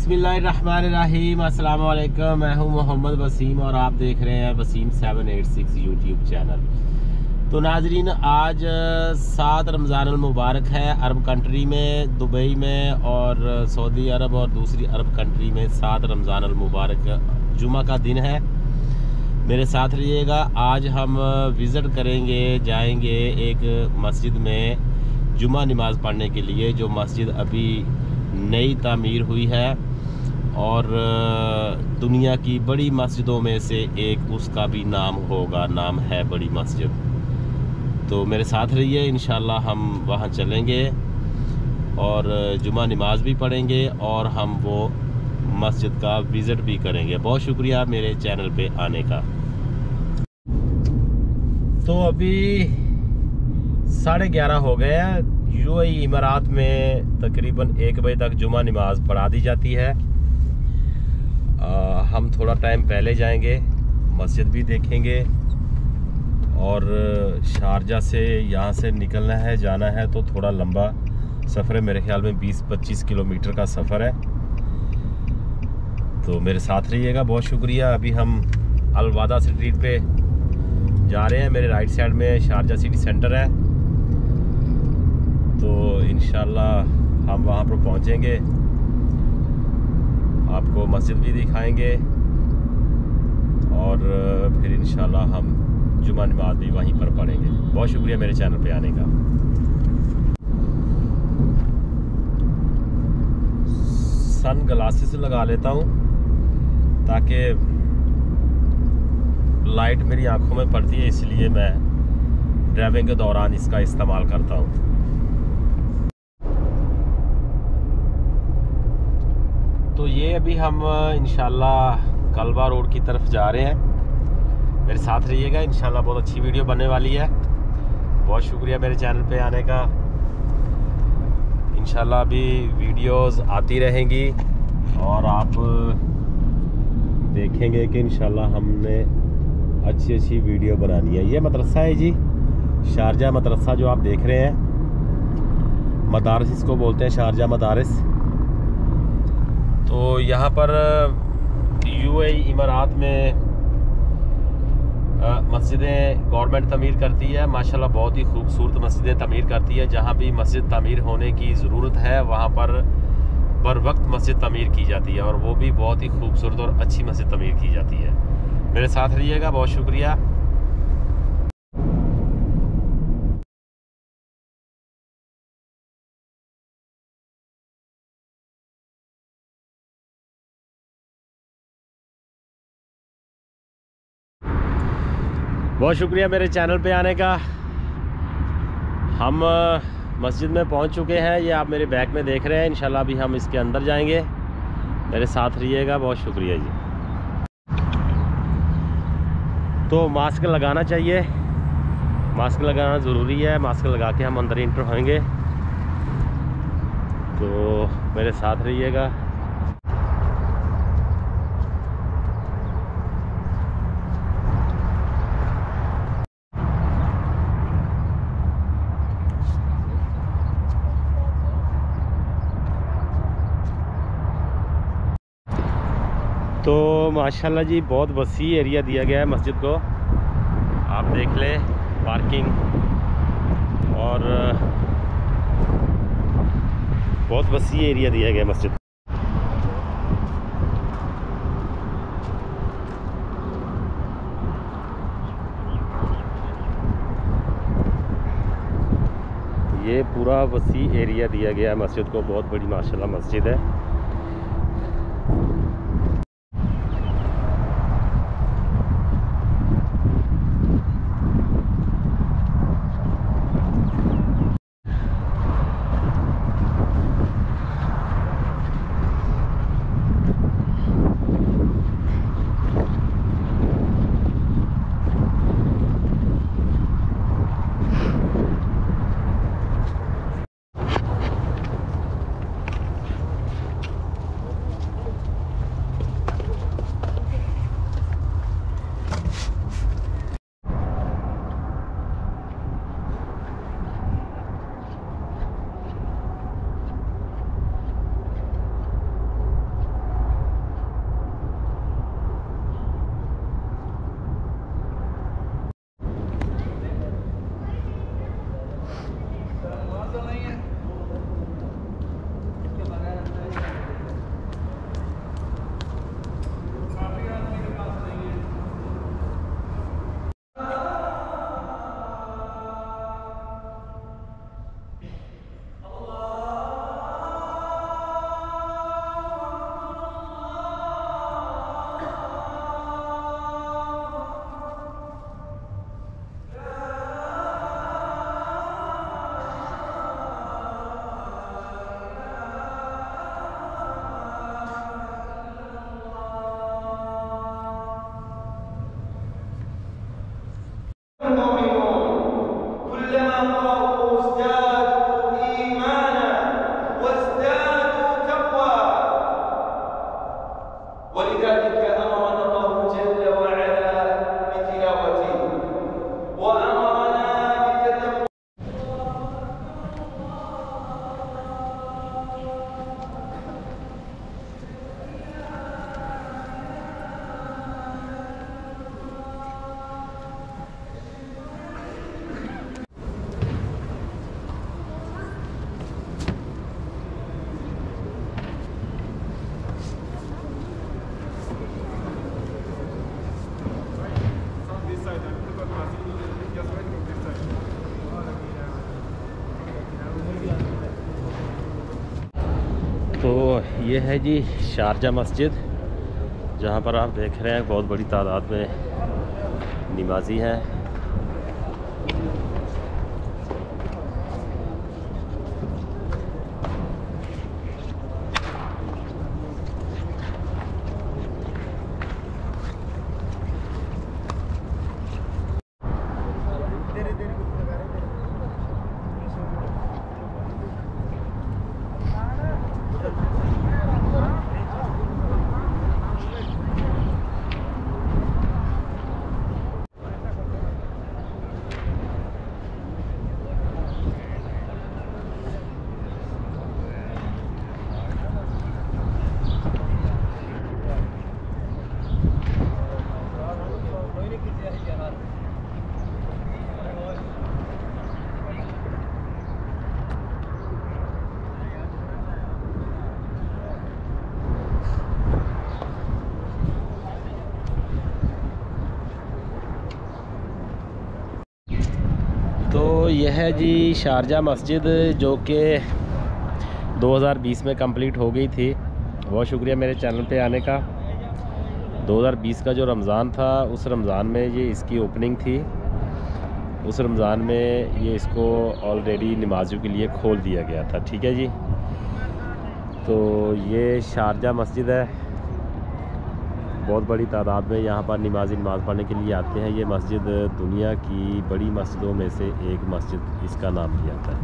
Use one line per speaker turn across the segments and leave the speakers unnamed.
बिस्मिल्लाहिर्रहमानिर्रहीम, अस्सलाम वालेकुम। मैं हूं मोहम्मद वसीम और आप देख रहे हैं वसीम 786 यूट्यूब चैनल। तो नाजरीन, आज 7 रमज़ान अल मुबारक है। अरब कंट्री में, दुबई में और सऊदी अरब और दूसरी अरब कंट्री में 7 रमज़ान अल मुबारक जुमा का दिन है। मेरे साथ रहिएगा। आज हम विज़िट करेंगे, जाएंगे एक मस्जिद में जुमा नमाज़ पढ़ने के लिए, जो मस्जिद अभी नई तामीर हुई है और दुनिया की बड़ी मस्जिदों में से एक उसका भी नाम होगा, नाम है बड़ी मस्जिद। तो मेरे साथ रहिए, इंशाल्लाह हम वहाँ चलेंगे और जुमा नमाज भी पढ़ेंगे और हम वो मस्जिद का विज़िट भी करेंगे। बहुत शुक्रिया मेरे चैनल पे आने का। तो अभी 11:30 हो गए हैं। यूएई इमारात में तकरीबन 1 बजे तक जुमा नमाज पढ़ा दी जाती है। हम थोड़ा टाइम पहले जाएंगे, मस्जिद भी देखेंगे और शारजा से यहाँ से निकलना है, जाना है तो थोड़ा लंबा सफ़र है। मेरे ख्याल में 20-25 किलोमीटर का सफ़र है। तो मेरे साथ रहिएगा। बहुत शुक्रिया। अभी हम अलवादा स्ट्रीट पे जा रहे हैं। मेरे राइट साइड में शारजा सिटी सेंटर है। तो इंशाल्लाह हम वहाँ पर पहुँचेंगे, आपको मस्जिद भी दिखाएंगे और फिर इंशाल्लाह हम जुमा नमाज भी वहीं पर पढ़ेंगे। बहुत शुक्रिया मेरे चैनल पे आने का। सन ग्लासेस लगा लेता हूँ ताकि लाइट मेरी आंखों में पड़ती है, इसलिए मैं ड्राइविंग के दौरान इसका इस्तेमाल करता हूँ। तो ये अभी हम इंशाल्लाह कलबा रोड की तरफ जा रहे हैं। मेरे साथ रहिएगा, इंशाल्लाह बहुत अच्छी वीडियो बनने वाली है। बहुत शुक्रिया मेरे चैनल पे आने का। इंशाल्लाह अभी वीडियोस आती रहेंगी और आप देखेंगे कि इंशाल्लाह हमने अच्छी वीडियो बनानी है। ये मदरसा है जी, शारजा मदरसा जो आप देख रहे हैं। मदारिस इसको बोलते हैं, शारजा मदारिस। तो यहाँ पर यूएई इमारात में मस्जिदें गवर्नमेंट तमीर करती है। माशाल्लाह बहुत ही खूबसूरत मस्जिदें तमीर करती है। जहाँ भी मस्जिद तमीर होने की ज़रूरत है वहाँ पर बर वक्त मस्जिद तमीर की जाती है और वो भी बहुत ही खूबसूरत और अच्छी मस्जिद तमीर की जाती है। मेरे साथ रहिएगा। बहुत शुक्रिया। बहुत शुक्रिया मेरे चैनल पे आने का। हम मस्जिद में पहुंच चुके हैं। ये आप मेरे बैक में देख रहे हैं। इंशाल्लाह अभी हम इसके अंदर जाएंगे। मेरे साथ रहिएगा। बहुत शुक्रिया जी। तो मास्क लगाना चाहिए, मास्क लगाना ज़रूरी है। मास्क लगा के हम अंदर इंटर होंगे। तो मेरे साथ रहिएगा। तो माशाल्लाह जी बहुत वसी एरिया दिया गया है मस्जिद को। आप देख लें, पार्किंग और बहुत वसी एरिया दिया गया है मस्जिद। ये पूरा वसी एरिया दिया गया है मस्जिद को। बहुत बड़ी माशाल्लाह मस्जिद है। ये है जी शारजा मस्जिद, जहाँ पर आप देख रहे हैं बहुत बड़ी तादाद में नमाजी हैं। तो यह है जी शारजा मस्जिद, जो कि 2020 में कंप्लीट हो गई थी। बहुत शुक्रिया मेरे चैनल पे आने का। 2020 का जो रमज़ान था, उस रमज़ान में ये इसकी ओपनिंग थी। उस रमज़ान में ये इसको ऑलरेडी नमाजियों के लिए खोल दिया गया था। ठीक है जी। तो ये शारजा मस्जिद है, बहुत बड़ी तादाद में यहाँ पर नमाजी नमाज़ पढ़ने के लिए आते हैं। ये मस्जिद दुनिया की बड़ी मस्जिदों में से एक मस्जिद इसका नाम दिया जाता है।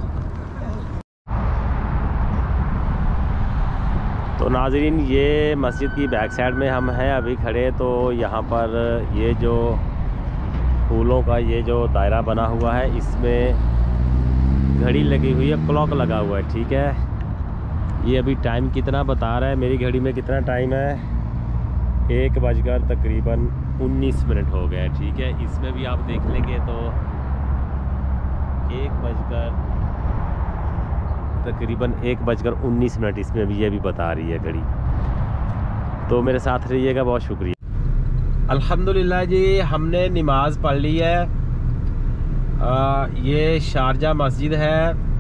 तो नाज़रीन, ये मस्जिद की बैक साइड में हम हैं अभी खड़े। तो यहाँ पर ये जो फूलों का ये जो दायरा बना हुआ है, इसमें घड़ी लगी हुई है, क्लॉक लगा हुआ है। ठीक है, ये अभी टाइम कितना बता रहा है, मेरी घड़ी में कितना टाइम है, 1 बजकर तकरीबन 19 मिनट हो गए। ठीक है, इसमें भी आप देख लेंगे तो 1 बजकर 19 मिनट इसमें भी ये भी बता रही है घड़ी। तो मेरे साथ रहिएगा, बहुत शुक्रिया। अल्हम्दुलिल्लाह जी, हमने नमाज पढ़ ली है। ये शारजा मस्जिद है,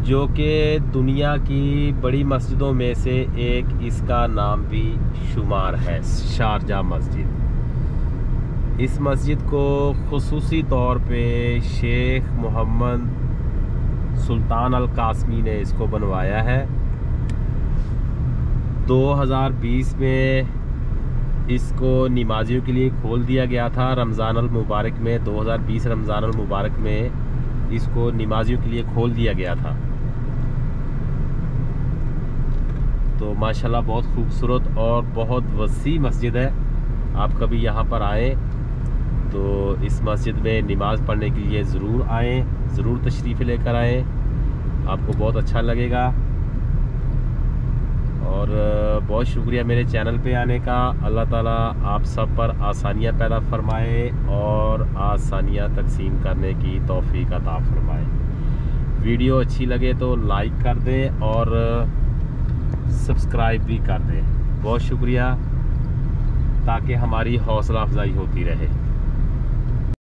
जो कि दुनिया की बड़ी मस्जिदों में से एक इसका नाम भी शुमार है, शारजा मस्जिद। इस मस्जिद को खुसूसी तौर पे शेख मोहम्मद सुल्तान अल कासमी ने इसको बनवाया है। 2020 में इसको नमाजियों के लिए खोल दिया गया था। रमज़ान अल मुबारक में 2020 रमज़ान अल मुबारक में इसको नमाजियों के लिए खोल दिया गया था। तो माशाल्लाह बहुत खूबसूरत और बहुत वसी मस्जिद है। आप कभी यहाँ पर आएँ तो इस मस्जिद में नमाज़ पढ़ने के लिए ज़रूर आएँ, ज़रूर तशरीफ़ लेकर आएँ, आपको बहुत अच्छा लगेगा। और बहुत शुक्रिया मेरे चैनल पे आने का। अल्लाह ताला आप सब पर आसानियाँ पैदा फरमाए और आसानियाँ तकसीम करने की तौफीक अता फरमाए। वीडियो अच्छी लगे तो लाइक कर दें और सब्सक्राइब भी कर दें। बहुत शुक्रिया, ताकि हमारी हौसला अफजाई होती रहे।